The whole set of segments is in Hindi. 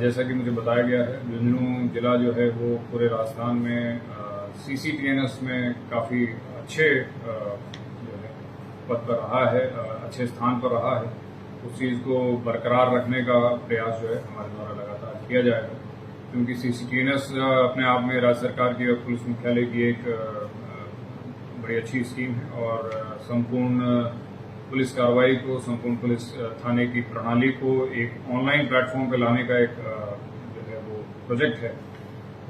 जैसा कि मुझे बताया गया है, झुंझुनू जिला जो है वो पूरे राजस्थान में CCTNS में काफ़ी अच्छे जो है पद पर रहा है, अच्छे स्थान पर रहा है। उस चीज़ को बरकरार रखने का प्रयास जो है हमारे द्वारा लगातार किया जाएगा, क्योंकि CCTNS अपने आप में राज्य सरकार की और पुलिस मुख्यालय की एक बड़ी अच्छी स्कीम है और संपूर्ण पुलिस कार्रवाई को, संपूर्ण पुलिस थाने की प्रणाली को एक ऑनलाइन प्लेटफॉर्म पर लाने का एक जो है वो प्रोजेक्ट है।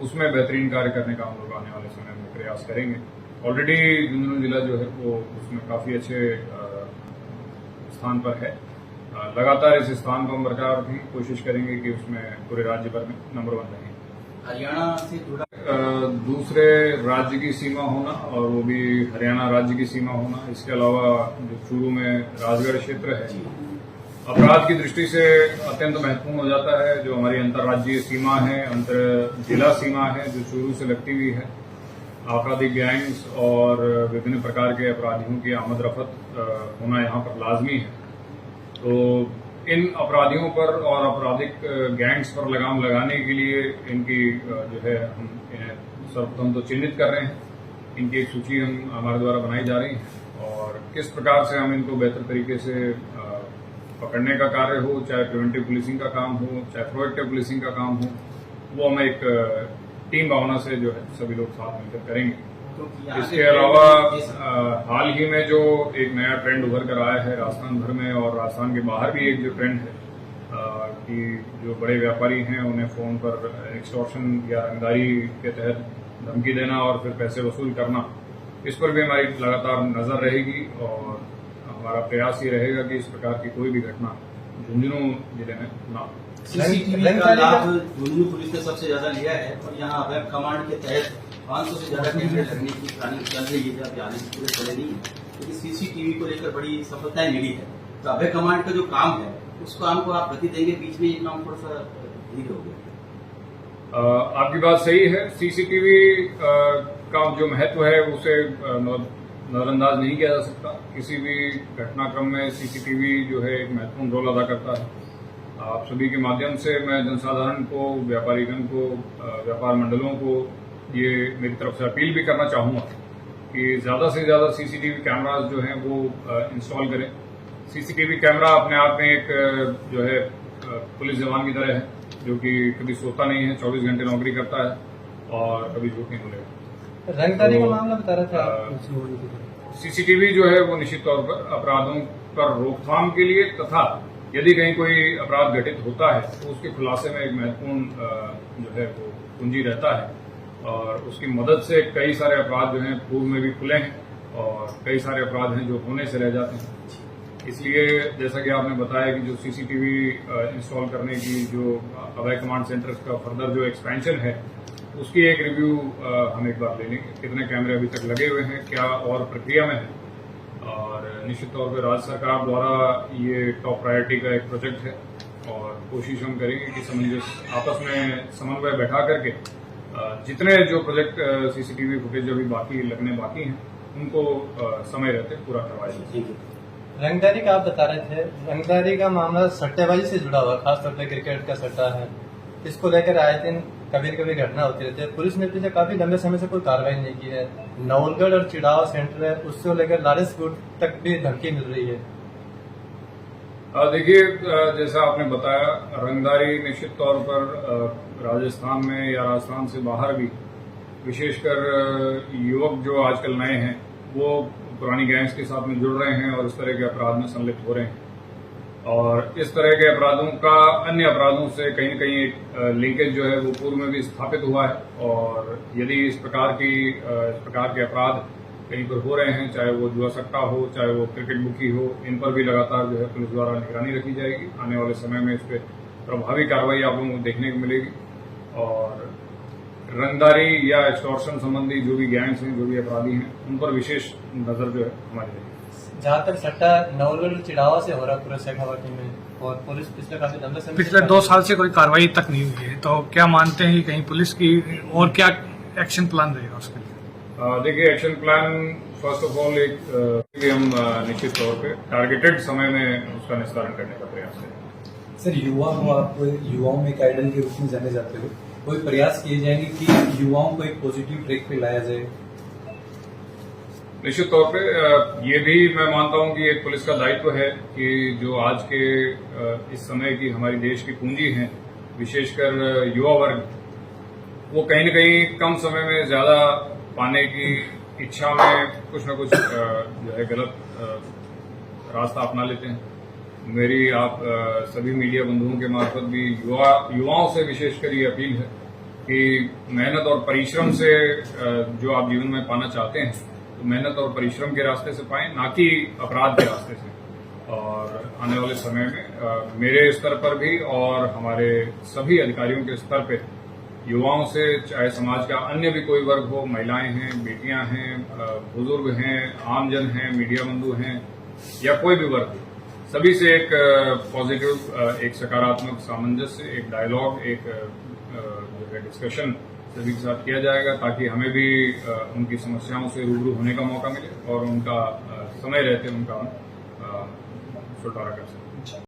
उसमें बेहतरीन कार्य करने का हम लोग आने वाले समय में प्रयास करेंगे। ऑलरेडी झुंझुनू जिला जो है वो उसमें काफ़ी अच्छे स्थान पर है। लगातार इस स्थान को हम बरकरार भी कोशिश करेंगे कि उसमें पूरे राज्य भर में नंबर 1 रहें। हरियाणा से जुड़ा दूसरे राज्य की सीमा होना और वो भी हरियाणा राज्य की सीमा होना, इसके अलावा जो चूरू में राजगढ़ क्षेत्र है, अपराध की दृष्टि से अत्यंत महत्वपूर्ण हो जाता है। जो हमारी अंतर्राज्यीय सीमा है, अंतर जिला सीमा है, जो चूरू से लगती हुई है, आपराधिक गैंग्स और विभिन्न प्रकार के अपराधियों की आमद रफत होना यहाँ पर लाजमी है। तो इन अपराधियों पर और आपराधिक गैंग्स पर लगाम लगाने के लिए इनकी जो है हम इन्हें सर्वप्रथम तो चिन्हित कर रहे हैं। इनकी एक सूची हमारे द्वारा बनाई जा रही है और किस प्रकार से हम इनको बेहतर तरीके से पकड़ने का कार्य हो, चाहे प्रिवेंटिव पुलिसिंग का काम हो, चाहे प्रोएक्टिव पुलिसिंग का काम हो, वो हम एक टीम भावना से जो है सभी लोग साथ मिलकर करेंगे। इसके अलावा हाल ही में जो एक नया ट्रेंड उभर कर आया है राजस्थान भर में और राजस्थान के बाहर भी एक जो ट्रेंड है कि जो बड़े व्यापारी हैं उन्हें फोन पर एक्सटॉर्शन या रंगदारी के तहत धमकी देना और फिर पैसे वसूल करना, इस पर भी हमारी लगातार नजर रहेगी और हमारा प्रयास ये रहेगा कि इस प्रकार की कोई भी घटना झुंझुनू जिले में ना हो। CCTV का लाभ झुंझुनू पुलिस ने सबसे ज्यादा लिया है और यहाँ वेब कमांड के तहत 500 से ज्यादा कैमरे लगने की प्लानिंग चल रही है, जब आने की पूरे चले नहीं है, लेकिन CCTV को लेकर बड़ी सफलताएं मिली है। तो अभय कमांड का जो काम है उस काम को आप गति देंगे, बीच में ये काम थोड़ा सा धीरे हो गया। आपकी बात सही है। CCTV का जो महत्व है उसे नजरअंदाज नहीं किया जा सकता। किसी भी घटनाक्रम में CCTV जो है एक महत्वपूर्ण रोल अदा करता है। आप सभी के माध्यम से मैं जनसाधारण को, व्यापारीगण को, व्यापार मंडलों को ये मेरी तरफ से अपील भी करना चाहूंगा कि ज्यादा से ज्यादा CCTV कैमराज जो हैं वो इंस्टॉल करें। CCTV कैमरा अपने आप में एक जो है पुलिस जवान की तरह है, जो कि कभी सोता नहीं है, 24 घंटे नौकरी करता है और कभी झूठ नहीं बोलेगा। रंगदारी का मामला बता रहे थे आप। CCTV जो है वो निश्चित तौर पर अपराधों पर रोकथाम के लिए तथा यदि कहीं कोई अपराध घटित होता है तो उसके खुलासे में एक महत्वपूर्ण जो है वो कुंजी रहता है और उसकी मदद से कई सारे अपराध जो हैं पूर्व में भी खुले हैं और कई सारे अपराध हैं जो होने से रह जाते हैं। इसलिए जैसा कि आपने बताया कि जो CCTV इंस्टॉल करने की जो अभय कमांड सेंटर का फर्दर जो एक्सपेंशन है उसकी एक रिव्यू हम एक बार ले लेंगे। कितने कैमरे अभी तक लगे हुए हैं, क्या और प्रक्रिया में है, और निश्चित तौर पर राज्य सरकार द्वारा ये टॉप प्रायोरिटी का एक प्रोजेक्ट है और कोशिश हम करेंगे कि आपस में समन्वय बैठा करके जितने जो प्रोजेक्ट CCTV फुटेज अभी लगने बाकी हैं उनको समय रहते पूरा करवाया जाए। रंगदारी का आप बता रहे थे, रंगदारी का मामला सट्टेबाजी से जुड़ा हुआ, खासतौर पर क्रिकेट का सट्टा है, इसको लेकर आए दिन कभी घटना होती रहती है। पुलिस ने पीछे काफी लंबे समय से कोई कार्रवाई नहीं की है। नवलगढ़ और चिड़ावा सेंटर है, उससे लेकर लारेस गुट तक भी धमकी मिल रही है। देखिए, जैसा आपने बताया, रंगदारी निश्चित तौर पर राजस्थान में या राजस्थान से बाहर भी विशेषकर युवक जो आजकल नए हैं वो पुरानी गैंग्स के साथ में जुड़ रहे हैं और इस तरह के अपराध में सम्मिलित हो रहे हैं और इस तरह के अपराधों का अन्य अपराधों से कहीं न कहीं एक लिंकेज जो है वो पूर्व में भी स्थापित हुआ है और यदि इस प्रकार के अपराध कहीं पर हो रहे हैं, चाहे वो जुआ सट्टा हो, चाहे वो क्रिकेट बुकी हो, इन पर भी लगातार जो है पुलिस द्वारा निगरानी रखी जाएगी। आने वाले समय में इस पर प्रभावी कार्रवाई आप लोगों को देखने को मिलेगी और रंगदारी या एक्सटॉर्शन संबंधी जो भी गैंग्स हैं, जो भी अपराधी हैं, उन पर विशेष नजर जो है हमारी रहेगी। जहाँ तक सट्टा नवलगढ़ चिड़ावा से हो रहा पूरे शेखावाटी में और पुलिस पिछले 2 साल से कोई कार्रवाई तक नहीं हुई है, तो क्या मानते हैं कि कहीं पुलिस की और क्या एक्शन प्लान रहेगा उसके लिए? देखिए, action plan first of all हम निश्चित तौर पे टारगेटेड समय में उसका निस्तारण करने का प्रयास करें। सर युवा हो, आप युवाओं में एक आइडल के रूप में जाने जाते हो, कोई प्रयास किए जाएंगे कि युवाओं को एक पॉजिटिव ट्रैक पे लाया जाए? निश्चित तौर पे ये भी मैं मानता हूं कि एक पुलिस का दायित्व है कि जो आज के इस समय की हमारी देश की पूंजी है, विशेषकर युवा वर्ग, वो कहीं न कहीं कम समय में ज्यादा पाने की इच्छा में कुछ न कुछ जो है गलत रास्ता अपना लेते हैं। मेरी आप सभी मीडिया बंधुओं के मार्फत भी युवाओं से विशेषकर ये अपील है कि मेहनत और परिश्रम से जो आप जीवन में पाना चाहते हैं, तो मेहनत और परिश्रम के रास्ते से पाएं, ना कि अपराध के रास्ते से। और आने वाले समय में मेरे स्तर पर भी और हमारे सभी अधिकारियों के स्तर पर युवाओं से, चाहे समाज का अन्य भी कोई वर्ग हो, महिलाएं हैं, बेटियां हैं, बुजुर्ग हैं, आमजन हैं, मीडिया बंधु हैं, या कोई भी वर्ग, सभी से एक पॉजिटिव, एक सकारात्मक सामंजस्य, एक डायलॉग, एक जो है डिस्कशन सभी के साथ किया जाएगा, ताकि हमें भी उनकी समस्याओं से रूबरू होने का मौका मिले और उनका समय रहते उनका छुटकारा कर सकें।